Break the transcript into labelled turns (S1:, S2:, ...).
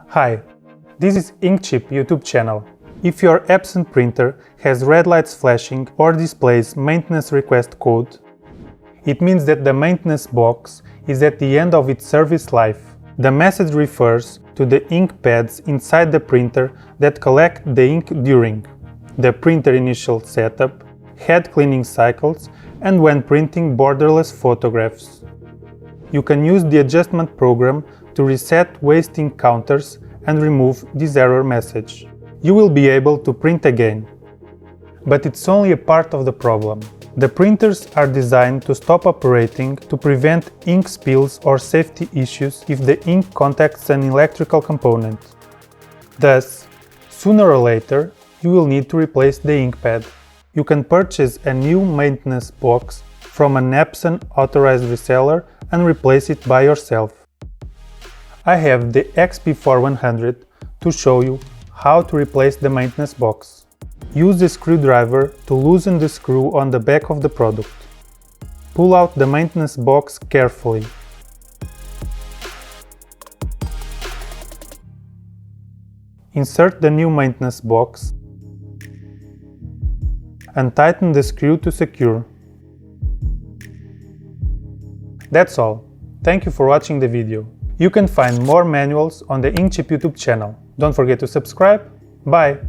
S1: Hi, this is INKCHIP YouTube channel. If your Epson printer has red lights flashing or displays maintenance request code, it means that the maintenance box is at the end of its service life. The message refers to the ink pads inside the printer that collect the ink during the printer initial setup, head cleaning cycles, and when printing borderless photographs. You can use the adjustment program to reset waste ink counters and remove this error message. You will be able to print again. But it's only a part of the problem. The printers are designed to stop operating to prevent ink spills or safety issues if the ink contacts an electrical component. Thus, sooner or later, you will need to replace the ink pad. You can purchase a new maintenance box from an Epson authorized reseller and replace it by yourself. I have the XP4100 to show you how to replace the maintenance box. Use the screwdriver to loosen the screw on the back of the product. Pull out the maintenance box carefully. Insert the new maintenance box and tighten the screw to secure. That's all. Thank you for watching the video. You can find more manuals on the INKCHIP YouTube channel. Don't forget to subscribe. Bye!